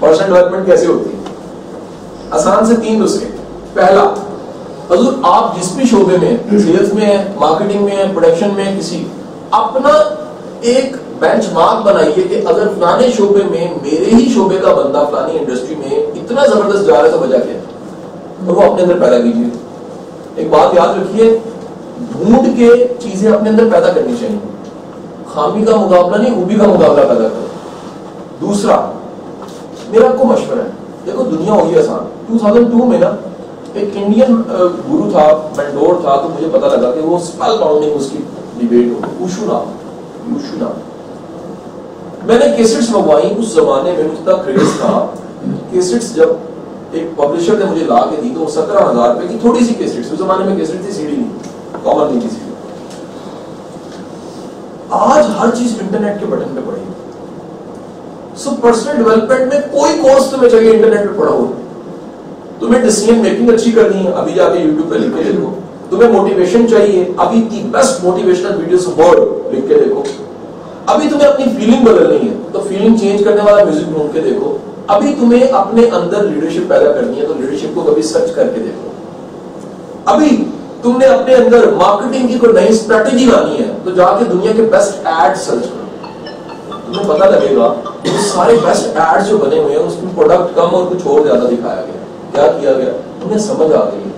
Personal development कैसे होती है? आसान से 3 नुस्खे। पहला, हजूर आप जिस भी शोबे में, सेल्स में है, मार्केटिंग में है, प्रोडक्शन में है, किसी, अपना एक बेंचमार्क बनाइए कि अगर फलाने शोबे में मेरे ही शोबे का बंदा फलानी इंडस्ट्री में इतना जबरदस्त जा रहा है तो वजह क्या है, तो वो अपने अंदर पैदा कीजिए। एक बात याद रखिए, ढूंढ के चीजें अपने अंदर पैदा करनी चाहिए, खामी का मुकाबला नहीं, खूबी का मुकाबला पैदा करो। दूसरा, मेरा आपको मशवरा है, देखो दुनिया होगी आसान। 2002 में ना एक इंडियन गुरु था, मेंटोर था, तो मुझे पता लगा कि वो स्पेल बाउंडिंग उसकी डिबेट हो, ऊशू नाम। मैंने केसेट्स मंगवाई, उस जमाने में उतना क्रेज था। केसेट्स जब एक पब्लिशर ने मुझे ला के दी तो 17,000 रुपए की थोड़ी सी केसेट्स, उस जमाने में केसेट थी, सीडी नहीं, कॉमन नहीं थी सीडी। आज हर चीज इंटरनेट के बटन पे पड़ी। सो पर्सनल डेवलपमेंट में कोई कोर्स तुम्हें चाहिए इंटरनेट पे पढ़ा हो, तुम्हें डिसीजन मेकिंग अच्छी करनी है, अभी जाके यूट्यूब पे लिख के देखो। तुम्हें मोटिवेशन चाहिए, अभी the best motivational videos world लिख के देखो। अभी तुम्हें अपनी फीलिंग बदलनी है तो फीलिंग चेंज करने वाला म्यूजिक ढूंढ के देखो। अभी तुम्हें अपने अंदर लीडरशिप पैदा करनी है तो लीडरशिप को कभी सर्च करके देखो। अभी तुमने अपने अंदर मार्केटिंग की कोई नई स्ट्रेटेजी लानी है तो जाके दुनिया के बेस्ट एड सर्च करो। तुम्हें पता लगेगा कि सारे बेस्ट एड्स जो बने हुए हैं उसमें प्रोडक्ट कम और कुछ और ज्यादा दिखाया गया। क्या किया गया? तुम्हें समझ आ गई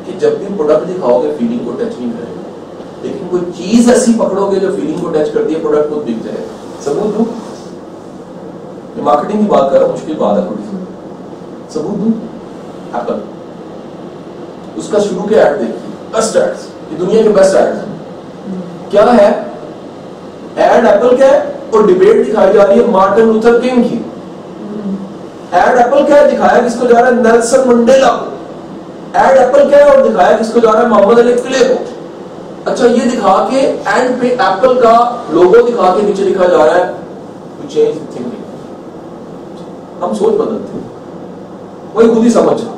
कि जब भी प्रोडक्ट दिखाओगे फीलिंग को टच नहीं करेगा, लेकिन कोई चीज ऐसी पकड़ोगे जो फीलिंग को टच करती है, प्रोडक्ट खुद दिख जाएगा। सबूत दूं? मार्केटिंग की बात कर रहा हूं, मुश्किल बात है थोड़ी सी। सबूत दूं? एप्पल, उसका शुरू के ऐड देखिए, बेस्ट एड्स, ये दुनिया के बेस्ट एड्स हैं। क्या है एड? एप्पल क्या है? और डिबेट दिखाई जा रही है मार्टिन लूथर किंग की। एड एप्पल क्या है? दिखाया किसको जा रहा है? नेल्सन मंडेला को। एड एप्पल क्या है? और दिखाया किसको जा रहा है? मोहम्मद अली किले को। अच्छा, ये दिखा के एंड पे एप्पल का लोगो दिखा के नीचे लिखा जा रहा है टू चेंज थिंकिंग। हम सोच बदलते हैं, वही खुद ही समझ जाओ।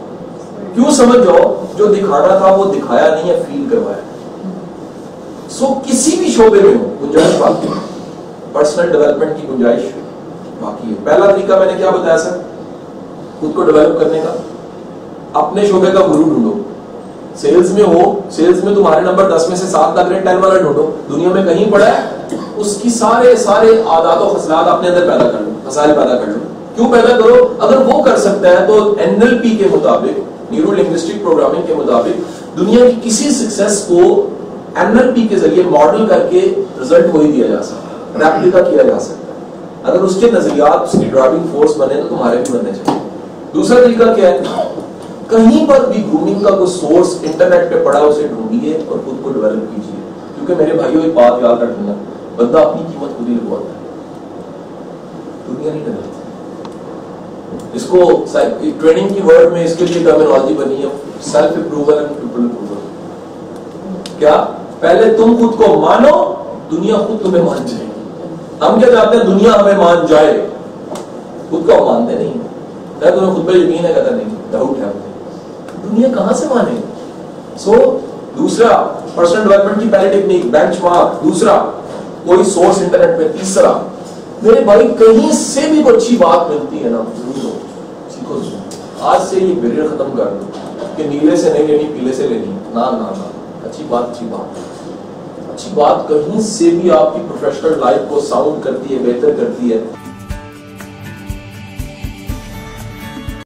क्यों समझ जाओ? जो दिखाना था वो दिखाया नहीं है, फील करवाया। सो किसी भी शोबे में हो गुंजाइश बाकी है, पर्सनल डेवलपमेंट की गुंजाइश बाकी है। पहला तरीका मैंने क्या बताया सर? खुद को डेवलप करने का, अपने शोबे का गुरु ढूंढो। सेल्स में हो, सेल्स में तुम्हारे नंबर 10 में से 7 लग रहे हैं, 10 वाला ढूंढो। दुनिया में कहीं पड़ा है, उसकी सारे आदात और खसलात अपने अंदर पैदा कर लो, मसाइल पैदा कर लो। क्यों पैदा करो? अगर वो कर सकता है तो NLP के मुताबिक, न्यूरो लिंग्विस्टिक प्रोग्रामिंग के मुताबिक, दुनिया की किसी सक्सेस को NLP के जरिए मॉडल करके रिजल्ट वही दिया जा सकता है, रेप्लिका किया जा सकता है। अगर उसके नजरियात, उसकी ड्राइविंग फोर्स बने तो तुम्हारे भी बनने चाहिए। दूसरा तरीका क्या है? कहीं पर भी ग्रूमिंग का कोई सोर्स इंटरनेट पे पड़ा, उसे ढूंढिए और खुद को डेवलप कीजिए। क्योंकि मेरे भाइयों एक बात याद रखना, बंदा अपनी कीमत खुद ही लगवाता है, दुनिया नहीं लगवाती। इसको ट्रेनिंग की वर्ड में इसके लिए टर्मिनोलॉजी बनी है self approval and people approval. क्या? पहले तुम खुद को मानो, दुनिया खुद तुम्हें मान जाएगी। हम क्या चाहते हैं? दुनिया हमें मान जाए, खुद को मानते नहीं। क्या तुम्हें खुद पे यकीन है? कहता नहीं, डाउट है। दुनिया कहां से मानेगी? सो दूसरा, पर्सनल डेवलपमेंट की पहली टेक्निक बेंचमार्क। दूसरा, कोई सोर्स इंटरनेट पे। तीसरा, मेरे भाई कहीं से भी कोई अच्छी बात मिलती है ना, जरूर सीखो। आज से ये बैरियर खत्म कर दो कि नीले से नहीं लेनी, पीले से लेनी। ना ना ना, अच्छी बात अच्छी बात, अच्छी बात कहीं से भी आपकी प्रोफेशनल लाइफ को साउंड करती है, बेहतर करती है।